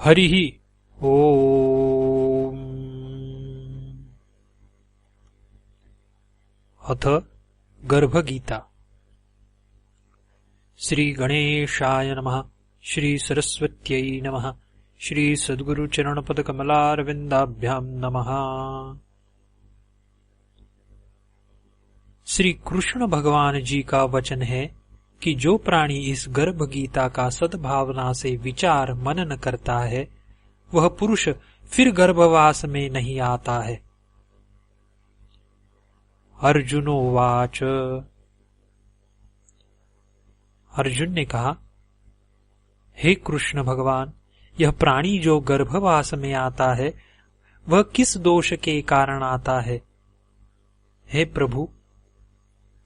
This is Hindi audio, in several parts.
हरिः ओम्। अथ गर्भगीता। श्री गणेशाय नमः। श्री सरस्वत्यै नमः। श्री सद्गुरुचरणपदकमलारविन्दाभ्यां नमः। श्री कृष्ण भगवान जी का वचन है कि जो प्राणी इस गर्भ गीता का सद्भावना से विचार मनन करता है वह पुरुष फिर गर्भवास में नहीं आता है। अर्जुनोवाच। अर्जुन ने कहा, हे कृष्ण भगवान, यह प्राणी जो गर्भवास में आता है वह किस दोष के कारण आता है? हे प्रभु,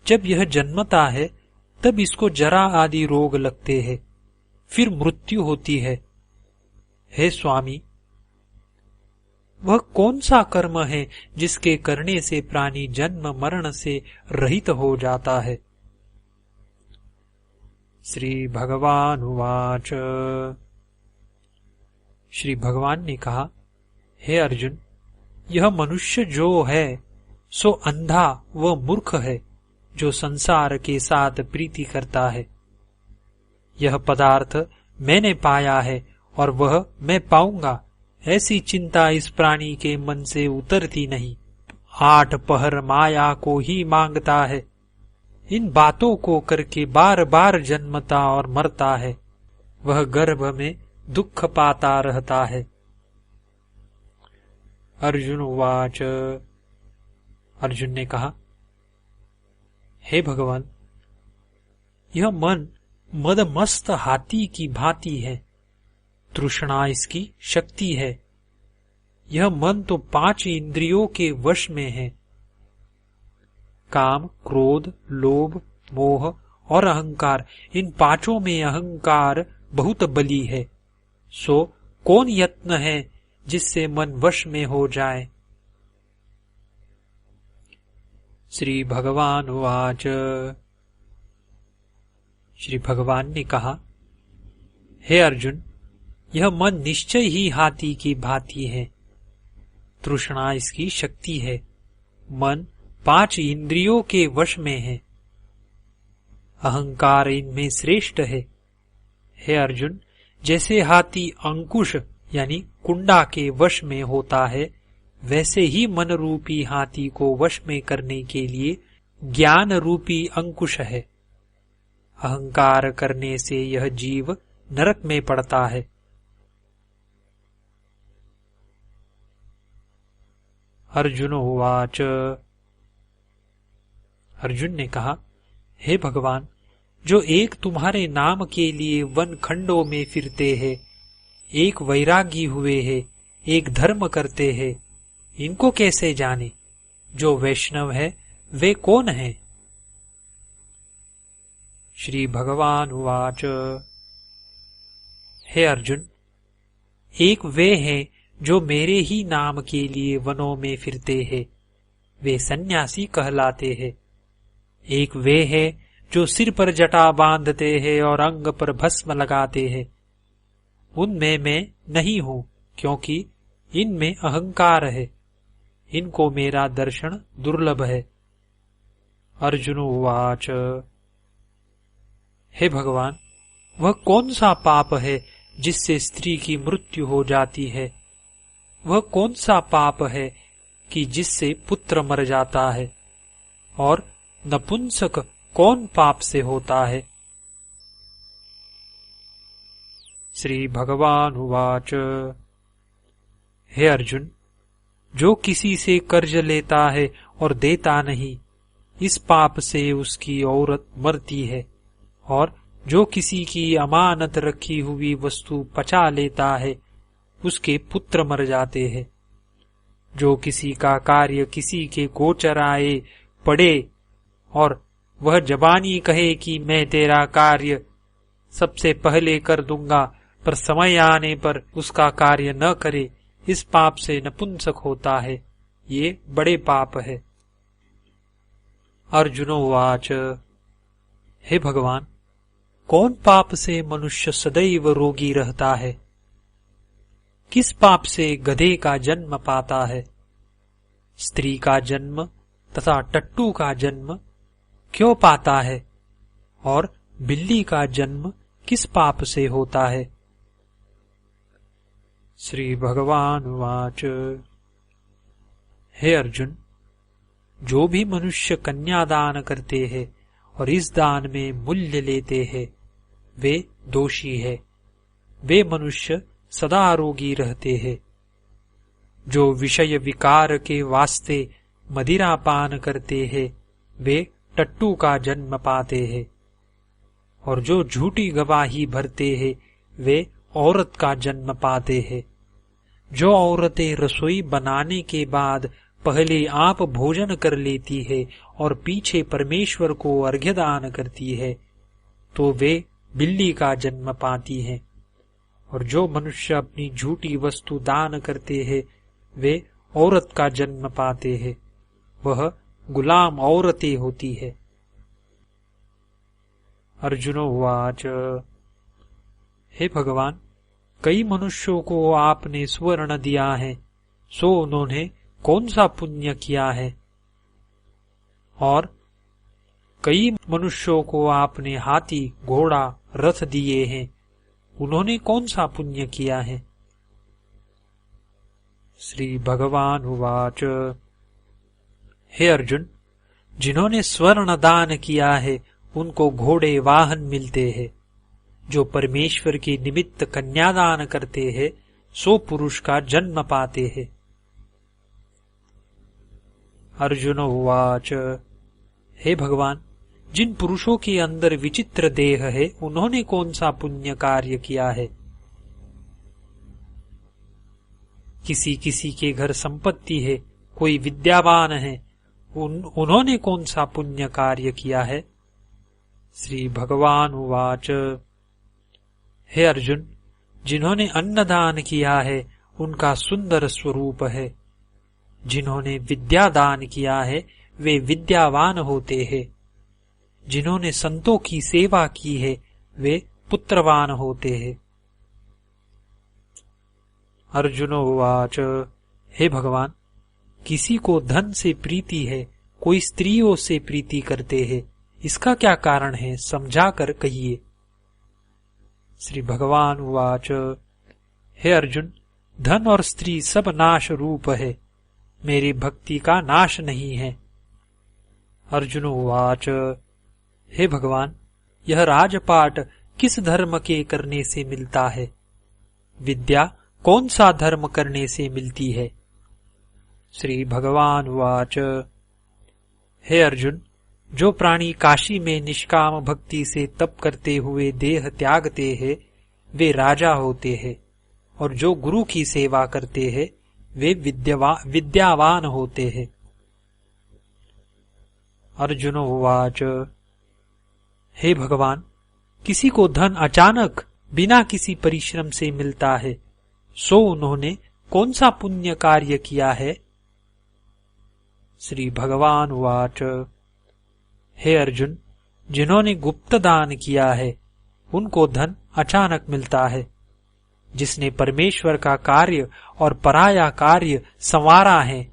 जब यह जन्मता है तब इसको जरा आदि रोग लगते हैं, फिर मृत्यु होती है। हे स्वामी, वह कौन सा कर्म है जिसके करने से प्राणी जन्म मरण से रहित हो जाता है? श्री भगवान उवाच। श्री भगवान ने कहा, हे अर्जुन, यह मनुष्य जो है सो अंधा व मूर्ख है, जो संसार के साथ प्रीति करता है। यह पदार्थ मैंने पाया है और वह मैं पाऊंगा, ऐसी चिंता इस प्राणी के मन से उतरती नहीं। 8 पहर माया को ही मांगता है। इन बातों को करके बार बार जन्मता और मरता है। वह गर्भ में दुख पाता रहता है। अर्जुन उवाच। अर्जुन ने कहा, हे भगवान, यह मन मदमस्त हाथी की भांति है। तृष्णा इसकी शक्ति है। यह मन तो 5 इंद्रियों के वश में है। काम, क्रोध, लोभ, मोह और अहंकार, इन 5 में अहंकार बहुत बली है। सो कौन यत्न है जिससे मन वश में हो जाए? श्री भगवान उवाच। श्री भगवान ने कहा, हे अर्जुन, यह मन निश्चय ही हाथी की भांति है। तृष्णा इसकी शक्ति है। मन 5 इंद्रियों के वश में है। अहंकार इनमें श्रेष्ठ है। हे अर्जुन, जैसे हाथी अंकुश यानी कुंडा के वश में होता है, वैसे ही मन रूपी हाथी को वश में करने के लिए ज्ञान रूपी अंकुश है। अहंकार करने से यह जीव नरक में पड़ता है। अर्जुन उवाच। अर्जुन ने कहा, हे भगवान, जो एक तुम्हारे नाम के लिए वन खंडों में फिरते हैं, एक वैरागी हुए हैं, एक धर्म करते हैं, इनको कैसे जाने? जो वैष्णव है वे कौन है? श्री भगवान उवाच। हे अर्जुन, एक वे हैं जो मेरे ही नाम के लिए वनों में फिरते हैं, वे सन्यासी कहलाते हैं। एक वे हैं जो सिर पर जटा बांधते हैं और अंग पर भस्म लगाते हैं। उनमें मैं नहीं हूं, क्योंकि इनमें अहंकार है। इनको मेरा दर्शन दुर्लभ है। अर्जुन उवाच। हे भगवान, वह कौन सा पाप है जिससे स्त्री की मृत्यु हो जाती है? वह कौन सा पाप है कि जिससे पुत्र मर जाता है? और नपुंसक कौन पाप से होता है? श्री भगवान उवाच। हे अर्जुन, जो किसी से कर्ज लेता है और देता नहीं, इस पाप से उसकी औरत मरती है। और जो किसी की अमानत रखी हुई वस्तु पचा लेता है, उसके पुत्र मर जाते हैं। जो किसी का कार्य किसी के गोचर आए पड़े और वह जबानी कहे कि मैं तेरा कार्य सबसे पहले कर दूंगा, पर समय आने पर उसका कार्य न करे, इस पाप से नपुंसक होता है। ये बड़े पाप है। अर्जुन उवाच। हे भगवान, कौन पाप से मनुष्य सदैव रोगी रहता है? किस पाप से गधे का जन्म पाता है? स्त्री का जन्म तथा टट्टू का जन्म क्यों पाता है? और बिल्ली का जन्म किस पाप से होता है? श्री भगवान उवाच। हे अर्जुन, जो भी मनुष्य कन्यादान करते हैं और इस दान में मूल्य लेते हैं, वे दोषी है। वे मनुष्य सदा आरोगी रहते हैं। जो विषय विकार के वास्ते मदिरा पान करते हैं, वे टट्टू का जन्म पाते हैं। और जो झूठी गवाही भरते हैं, वे औरत का जन्म पाते हैं। जो औरतें रसोई बनाने के बाद पहले आप भोजन कर लेती है और पीछे परमेश्वर को अर्घ्य दान करती है, तो वे बिल्ली का जन्म पाती हैं। और जो मनुष्य अपनी झूठी वस्तु दान करते हैं, वे औरत का जन्म पाते हैं। वह गुलाम औरतें होती है। अर्जुन उवाच। हे भगवान, कई मनुष्यों को आपने स्वर्ण दिया है, सो उन्होंने कौन सा पुण्य किया है? और कई मनुष्यों को आपने हाथी, घोड़ा, रथ दिए हैं, उन्होंने कौन सा पुण्य किया है? श्री भगवान उवाच। हे अर्जुन, जिन्होंने स्वर्ण दान किया है, उनको घोड़े वाहन मिलते हैं। जो परमेश्वर के निमित्त कन्यादान करते हैं, सो पुरुष का जन्म पाते हैं। अर्जुन उवाच। हे भगवान, जिन पुरुषों के अंदर विचित्र देह है, उन्होंने कौन सा पुण्य कार्य किया है? किसी किसी के घर संपत्ति है, कोई विद्यावान है, उन्होंने कौन सा पुण्य कार्य किया है? श्री भगवान उवाच। हे अर्जुन, जिन्होंने अन्नदान किया है, उनका सुंदर स्वरूप है। जिन्होंने विद्या दान किया है, वे विद्यावान होते हैं। जिन्होंने संतों की सेवा की है, वे पुत्रवान होते हैं। अर्जुन उवाच। हे भगवान, किसी को धन से प्रीति है, कोई स्त्रियों से प्रीति करते हैं, इसका क्या कारण है? समझा कर कहिए। श्री भगवान उवाच। हे अर्जुन, धन और स्त्री सब नाश रूप है, मेरी भक्ति का नाश नहीं है। अर्जुन उवाच। हे भगवान, यह राजपाट किस धर्म के करने से मिलता है? विद्या कौन सा धर्म करने से मिलती है? श्री भगवान उवाच। हे अर्जुन, जो प्राणी काशी में निष्काम भक्ति से तप करते हुए देह त्यागते हैं, वे राजा होते हैं। और जो गुरु की सेवा करते हैं, वे विद्यावान होते हैं। अर्जुन उवाच। हे भगवान, किसी को धन अचानक बिना किसी परिश्रम से मिलता है, सो उन्होंने कौन सा पुण्य कार्य किया है? श्री भगवान उवाच। हे अर्जुन, जिन्होंने गुप्त दान किया है, उनको धन अचानक मिलता है। जिसने परमेश्वर का कार्य और पराया कार्य संवारा है,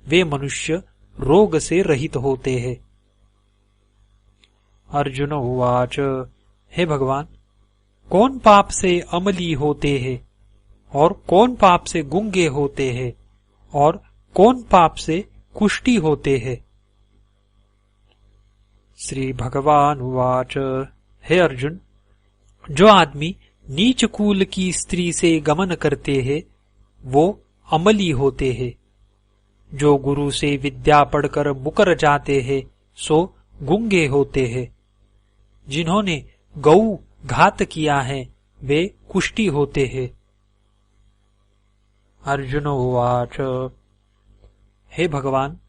वे मनुष्य रोग से रहित होते हैं। अर्जुन उवाच। हे भगवान, कौन पाप से अमली होते हैं, और कौन पाप से गूंगे होते हैं, और कौन पाप से कुष्ठी होते हैं? श्री भगवान उवाच। हे अर्जुन, जो आदमी नीच कुल की स्त्री से गमन करते हैं, वो अमली होते हैं। जो गुरु से विद्या पढ़कर मुकर जाते हैं, सो गूंगे होते हैं। जिन्होंने गौ घात किया है, वे कुष्ठी होते हैं। अर्जुन उवाच। हे भगवान,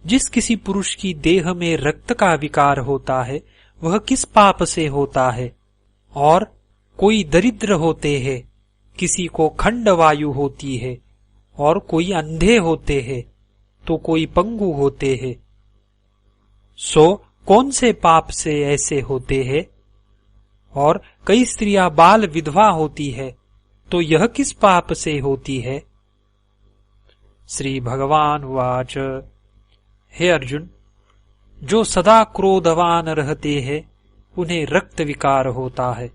जिस किसी पुरुष की देह में रक्त का विकार होता है, वह किस पाप से होता है? और कोई दरिद्र होते हैं, किसी को खंड वायु होती है, और कोई अंधे होते हैं, तो कोई पंगु होते हैं। सो कौन से पाप से ऐसे होते हैं? और कई स्त्रियां बाल विधवा होती है, तो यह किस पाप से होती है? श्री भगवान उवाच। हे अर्जुन, जो सदा क्रोधवान रहते हैं उन्हें रक्त विकार होता है।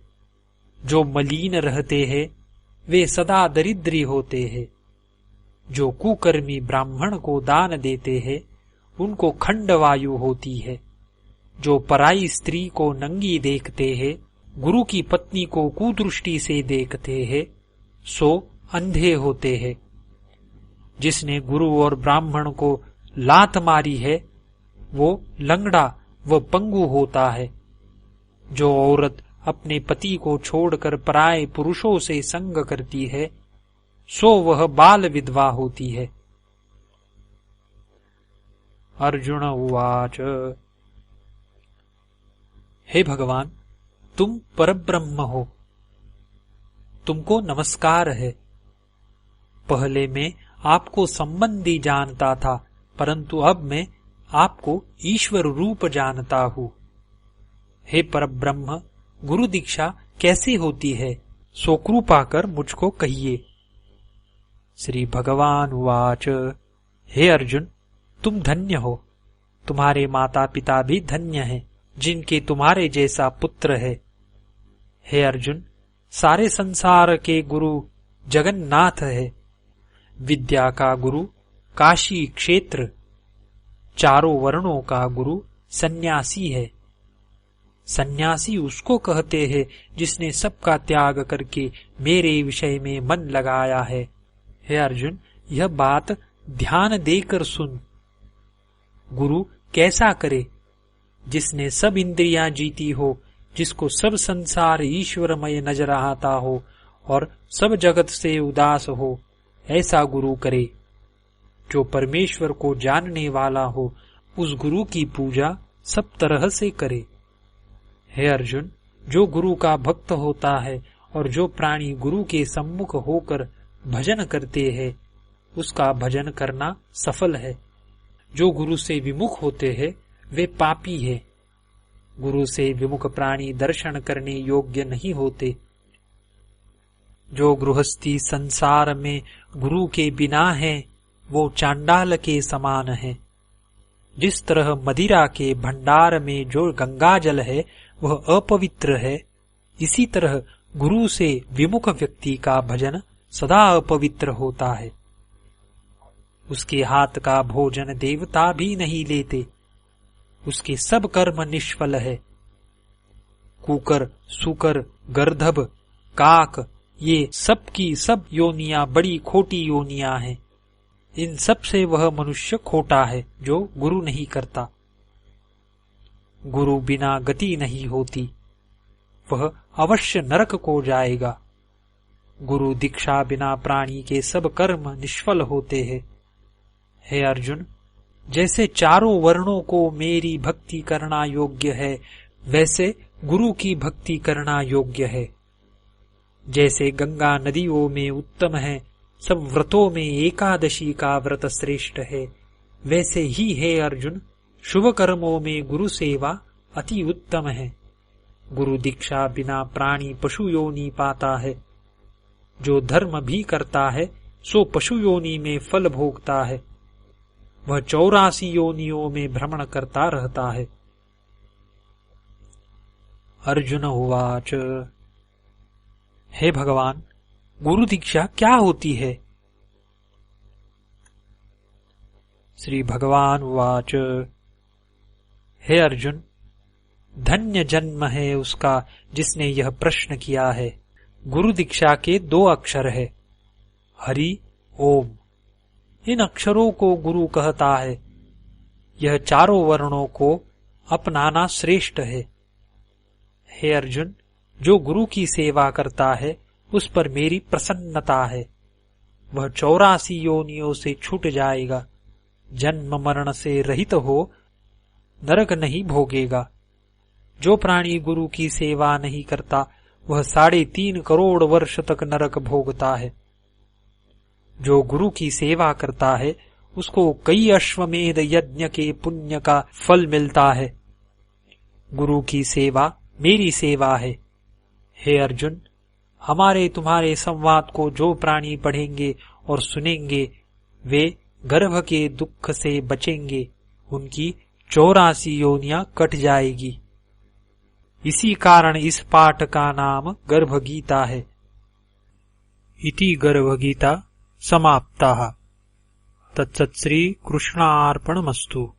जो मलिन रहते हैं वे सदा दरिद्री होते हैं। जो कुकर्मी ब्राह्मण को दान देते हैं उनको खंडवायु होती है। जो पराई स्त्री को नंगी देखते हैं, गुरु की पत्नी को कुदृष्टि से देखते हैं, सो अंधे होते हैं। जिसने गुरु और ब्राह्मण को लात मारी है वो लंगड़ा व पंगु होता है। जो औरत अपने पति को छोड़कर पराये पुरुषों से संग करती है सो वह बाल विधवा होती है। अर्जुन उवाच। हे भगवान, तुम परब्रह्म हो, तुमको नमस्कार है। पहले मैं आपको संबंधी जानता था, परंतु अब मैं आपको ईश्वर रूप जानता हूँ। हे परब्रह्म, गुरु दीक्षा कैसे होती है, सो कृपा कर मुझको कहिए। श्री भगवान उवाच। हे अर्जुन, तुम धन्य हो, तुम्हारे माता पिता भी धन्य हैं, जिनके तुम्हारे जैसा पुत्र है। हे अर्जुन, सारे संसार के गुरु जगन्नाथ है। विद्या का गुरु काशी क्षेत्र, चारों वर्णों का गुरु सन्यासी है। सन्यासी उसको कहते हैं जिसने सबका त्याग करके मेरे विषय में मन लगाया है। हे अर्जुन, यह बात ध्यान देकर सुन। गुरु कैसा करे? जिसने सब इंद्रियां जीती हो, जिसको सब संसार ईश्वरमय नजर आता हो और सब जगत से उदास हो, ऐसा गुरु करे। जो परमेश्वर को जानने वाला हो, उस गुरु की पूजा सब तरह से करे। हे अर्जुन, जो गुरु का भक्त होता है और जो प्राणी गुरु के सम्मुख होकर भजन करते हैं, उसका भजन करना सफल है। जो गुरु से विमुख होते हैं वे पापी है। गुरु से विमुख प्राणी दर्शन करने योग्य नहीं होते। जो गृहस्थी संसार में गुरु के बिना है वो चांडाल के समान है। जिस तरह मदिरा के भंडार में जो गंगा जल है वह अपवित्र है, इसी तरह गुरु से विमुख व्यक्ति का भजन सदा अपवित्र होता है। उसके हाथ का भोजन देवता भी नहीं लेते, उसके सब कर्म निष्फल है। कुकर, सुकर, गर्दभ, काक, ये सब की सब योनियां बड़ी खोटी योनियां हैं। इन सब से वह मनुष्य खोटा है जो गुरु नहीं करता। गुरु बिना गति नहीं होती, वह अवश्य नरक को जाएगा। गुरु दीक्षा बिना प्राणी के सब कर्म निष्फल होते हैं। हे अर्जुन, जैसे चारों वर्णों को मेरी भक्ति करना योग्य है, वैसे गुरु की भक्ति करना योग्य है। जैसे गंगा नदियों में उत्तम है, सब व्रतों में एकादशी का व्रत श्रेष्ठ है, वैसे ही हे अर्जुन, शुभ कर्मों में गुरु सेवा अति उत्तम है। गुरु दीक्षा बिना प्राणी पशु योनि पाता है। जो धर्म भी करता है सो पशु योनि में फल भोगता है। वह 84 योनियों में भ्रमण करता रहता है। अर्जुन उवाच। हे भगवान, गुरु दीक्षा क्या होती है? श्री भगवान उवाच। हे अर्जुन, धन्य जन्म है उसका जिसने यह प्रश्न किया है। गुरु दीक्षा के 2 अक्षर है, हरि, ओम। इन अक्षरों को गुरु कहता है। यह चारों वर्णों को अपनाना श्रेष्ठ है। हे अर्जुन, जो गुरु की सेवा करता है उस पर मेरी प्रसन्नता है। वह 84 योनियों से छूट जाएगा, जन्म मरण से रहित हो नरक नहीं भोगेगा। जो प्राणी गुरु की सेवा नहीं करता वह 3.5 करोड़ वर्ष तक नरक भोगता है। जो गुरु की सेवा करता है उसको कई अश्वमेध यज्ञ के पुण्य का फल मिलता है। गुरु की सेवा मेरी सेवा है। हे अर्जुन, हमारे तुम्हारे संवाद को जो प्राणी पढ़ेंगे और सुनेंगे वे गर्भ के दुख से बचेंगे, उनकी 84 योनियां कट जाएगी। इसी कारण इस पाठ का नाम गर्भ गीता है। इति गर्भ गीता समाप्ता। तत्सत् श्री कृष्णार्पणमस्तु।